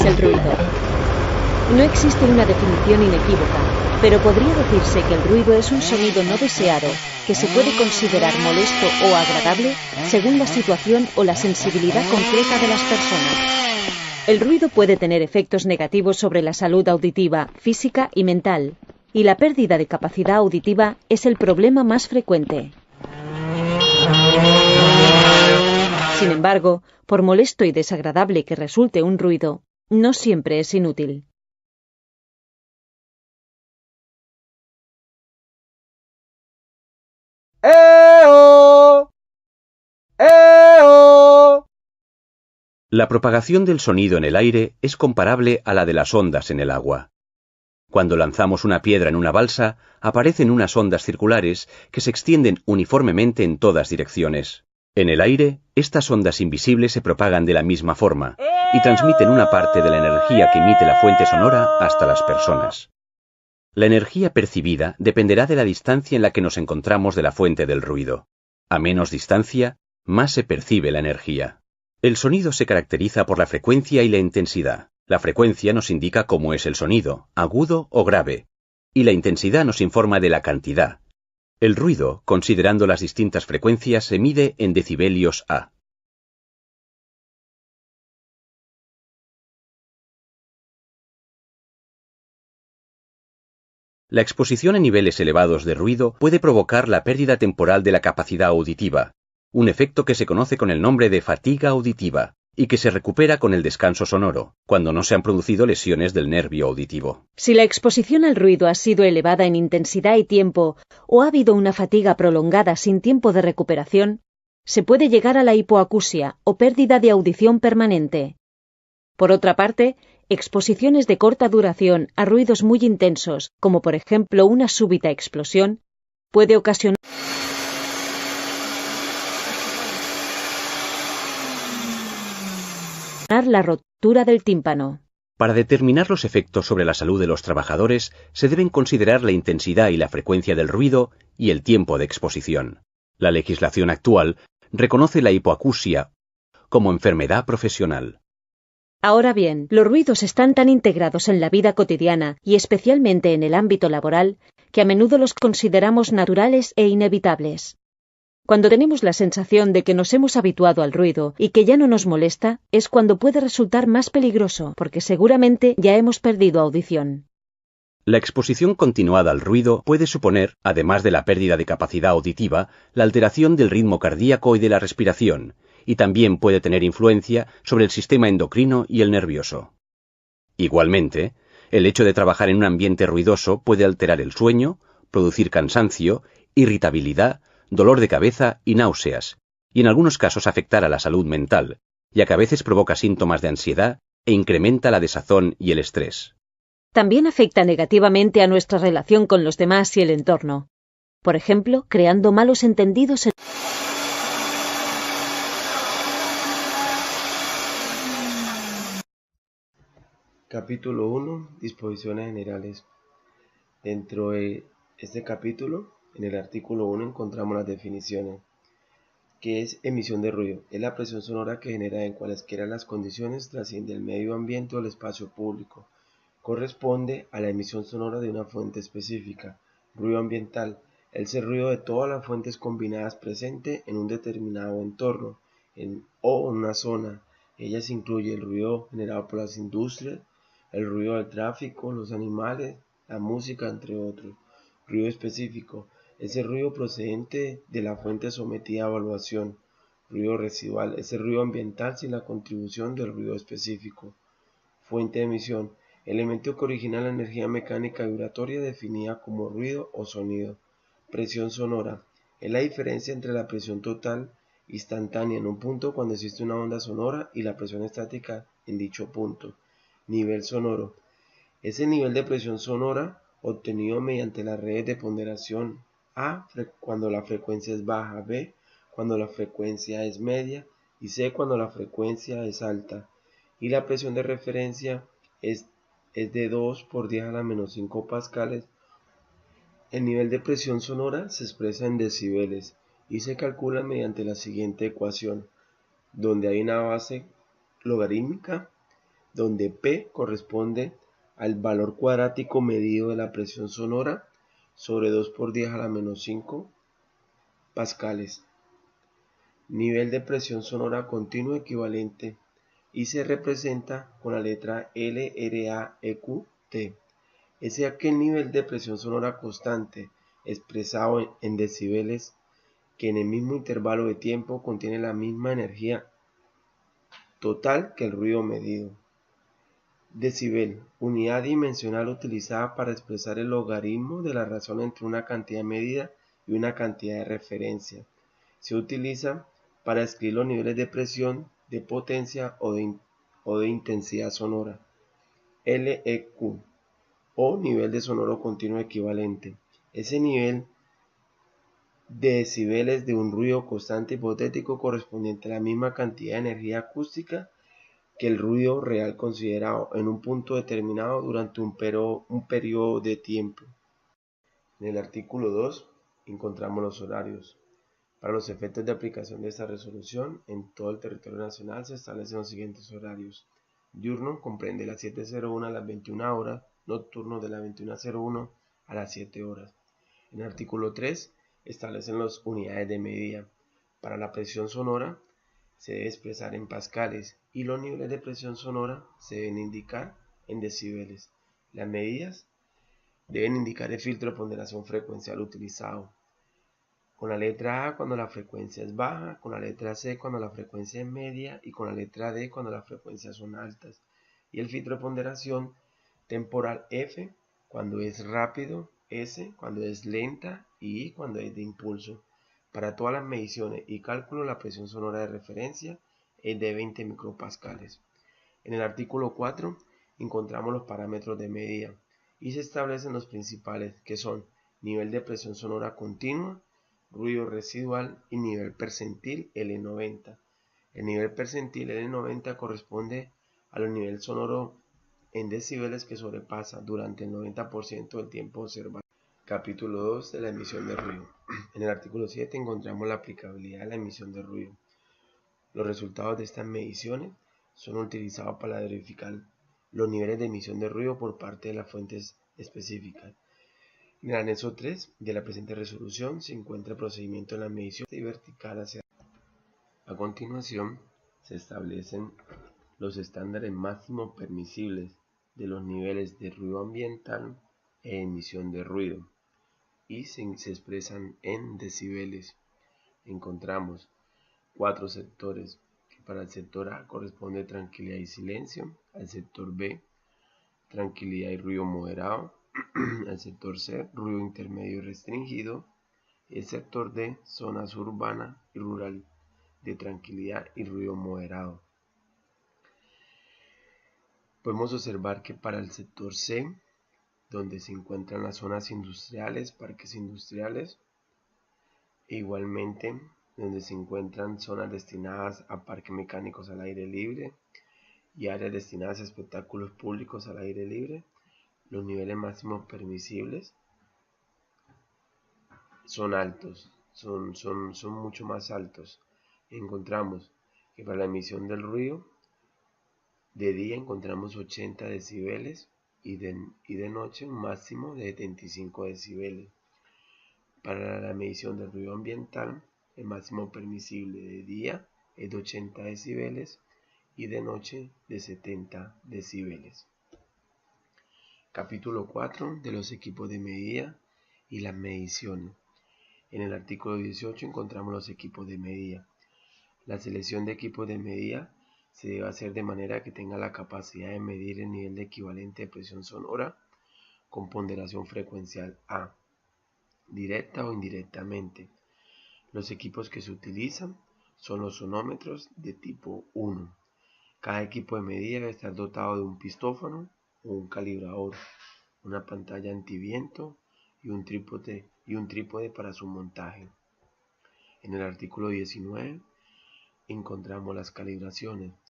el ruido. No existe una definición inequívoca, pero podría decirse que el ruido es un sonido no deseado, que se puede considerar molesto o agradable según la situación o la sensibilidad concreta de las personas. El ruido puede tener efectos negativos sobre la salud auditiva, física y mental, y la pérdida de capacidad auditiva es el problema más frecuente. Sin embargo, por molesto y desagradable que resulte un ruido, no siempre es inútil. ¡Eo! ¡Eo! La propagación del sonido en el aire es comparable a la de las ondas en el agua. Cuando lanzamos una piedra en una balsa, aparecen unas ondas circulares que se extienden uniformemente en todas direcciones. En el aire, estas ondas invisibles se propagan de la misma forma y transmiten una parte de la energía que emite la fuente sonora hasta las personas. La energía percibida dependerá de la distancia en la que nos encontramos de la fuente del ruido. A menos distancia, más se percibe la energía. El sonido se caracteriza por la frecuencia y la intensidad. La frecuencia nos indica cómo es el sonido, agudo o grave, y la intensidad nos informa de la cantidad. El ruido, considerando las distintas frecuencias, se mide en decibelios A. La exposición a niveles elevados de ruido puede provocar la pérdida temporal de la capacidad auditiva, un efecto que se conoce con el nombre de fatiga auditiva, y que se recupera con el descanso sonoro, cuando no se han producido lesiones del nervio auditivo. Si la exposición al ruido ha sido elevada en intensidad y tiempo, o ha habido una fatiga prolongada sin tiempo de recuperación, se puede llegar a la hipoacusia o pérdida de audición permanente. Por otra parte, exposiciones de corta duración a ruidos muy intensos, como por ejemplo una súbita explosión, puede ocasionar la rotura del tímpano. Para determinar los efectos sobre la salud de los trabajadores, se deben considerar la intensidad y la frecuencia del ruido y el tiempo de exposición. La legislación actual reconoce la hipoacusia como enfermedad profesional. Ahora bien, los ruidos están tan integrados en la vida cotidiana y especialmente en el ámbito laboral que a menudo los consideramos naturales e inevitables. Cuando tenemos la sensación de que nos hemos habituado al ruido y que ya no nos molesta, es cuando puede resultar más peligroso, porque seguramente ya hemos perdido audición. La exposición continuada al ruido puede suponer, además de la pérdida de capacidad auditiva, la alteración del ritmo cardíaco y de la respiración, y también puede tener influencia sobre el sistema endocrino y el nervioso. Igualmente, el hecho de trabajar en un ambiente ruidoso puede alterar el sueño, producir cansancio, irritabilidad, dolor de cabeza y náuseas, y en algunos casos afectar a la salud mental, ya que a veces provoca síntomas de ansiedad e incrementa la desazón y el estrés. También afecta negativamente a nuestra relación con los demás y el entorno. Por ejemplo, creando malos entendidos en Capítulo 1. Disposiciones generales. Dentro de este capítulo, en el artículo 1 encontramos las definiciones. ¿Qué es emisión de ruido? Es la presión sonora que genera en cualesquiera las condiciones trasciende el medio ambiente o el espacio público. Corresponde a la emisión sonora de una fuente específica. Ruido ambiental. Es el ruido de todas las fuentes combinadas presentes en un determinado entorno o en una zona. Ellas incluyen el ruido generado por las industrias, el ruido del tráfico, los animales, la música, entre otros. Ruido específico. Es el ruido procedente de la fuente sometida a evaluación. Ruido residual. Es el ruido ambiental sin la contribución del ruido específico. Fuente de emisión. Elemento que origina la energía mecánica vibratoria definida como ruido o sonido. Presión sonora. Es la diferencia entre la presión total instantánea en un punto cuando existe una onda sonora y la presión estática en dicho punto. Nivel sonoro. Es el nivel de presión sonora obtenido mediante las redes de ponderación A cuando la frecuencia es baja, B cuando la frecuencia es media y C cuando la frecuencia es alta. Y la presión de referencia es de 2 por 10 a la menos 5 pascales. El nivel de presión sonora se expresa en decibeles y se calcula mediante la siguiente ecuación, donde hay una base logarítmica donde P corresponde al valor cuadrático medido de la presión sonora sobre 2 por 10 a la menos 5 pascales. Nivel de presión sonora continuo equivalente y se representa con la letra LRAEQT. Es aquel nivel de presión sonora constante expresado en decibeles que en el mismo intervalo de tiempo contiene la misma energía total que el ruido medido. Decibel, unidad dimensional utilizada para expresar el logaritmo de la razón entre una cantidad medida y una cantidad de referencia. Se utiliza para describir los niveles de presión, de potencia o de intensidad sonora. LEQ o nivel de sonoro continuo equivalente. Ese nivel de decibeles de un ruido constante hipotético correspondiente a la misma cantidad de energía acústica que el ruido real considerado en un punto determinado durante un periodo de tiempo. En el artículo 2 encontramos los horarios. Para los efectos de aplicación de esta resolución, en todo el territorio nacional se establecen los siguientes horarios. Diurno comprende las 7:01 a las 21 horas, nocturno de las 21:01 a las 7 horas. En el artículo 3 establecen las unidades de medida. Para la presión sonora se debe expresar en pascales y los niveles de presión sonora se deben indicar en decibeles. Las medidas deben indicar el filtro de ponderación frecuencial utilizado. Con la letra A cuando la frecuencia es baja, con la letra C cuando la frecuencia es media y con la letra D cuando las frecuencias son altas. Y el filtro de ponderación temporal F cuando es rápido, S cuando es lenta y I cuando es de impulso. Para todas las mediciones y cálculo la presión sonora de referencia es de 20 micropascales. En el artículo 4 encontramos los parámetros de medida y se establecen los principales que son nivel de presión sonora continua, ruido residual y nivel percentil L90. El nivel percentil L90 corresponde al nivel sonoro en decibeles que sobrepasa durante el 90% del tiempo observado. Capítulo 2 de la emisión de ruido. En el artículo 7 encontramos la aplicabilidad de la emisión de ruido. Los resultados de estas mediciones son utilizados para verificar los niveles de emisión de ruido por parte de las fuentes específicas. En el anexo 3 de la presente resolución se encuentra el procedimiento de la medición de vertical hacia arriba. A continuación se establecen los estándares máximos permisibles de los niveles de ruido ambiental e emisión de ruido y se expresan en decibeles. Encontramos 4 sectores, que para el sector A corresponde tranquilidad y silencio, al sector B tranquilidad y ruido moderado, al sector C ruido intermedio y restringido, y el sector D zonas urbana y rural de tranquilidad y ruido moderado. Podemos observar que para el sector C, donde se encuentran las zonas industriales, parques industriales, e igualmente donde se encuentran zonas destinadas a parques mecánicos al aire libre y áreas destinadas a espectáculos públicos al aire libre, los niveles máximos permisibles son altos, son mucho más altos. Encontramos que para la emisión del ruido, de día encontramos 80 decibeles y de noche un máximo de 75 decibeles. Para la medición del ruido ambiental, el máximo permisible de día es de 80 decibeles y de noche de 70 decibeles. Capítulo 4 de los equipos de medida y las mediciones. En el artículo 18 encontramos los equipos de medida. La selección de equipos de medida se debe hacer de manera que tenga la capacidad de medir el nivel de equivalente de presión sonora con ponderación frecuencial A, directa o indirectamente. Los equipos que se utilizan son los sonómetros de tipo 1. Cada equipo de medida debe estar dotado de un pistófono o un calibrador, una pantalla antiviento y un trípode para su montaje. En el artículo 19 encontramos las calibraciones.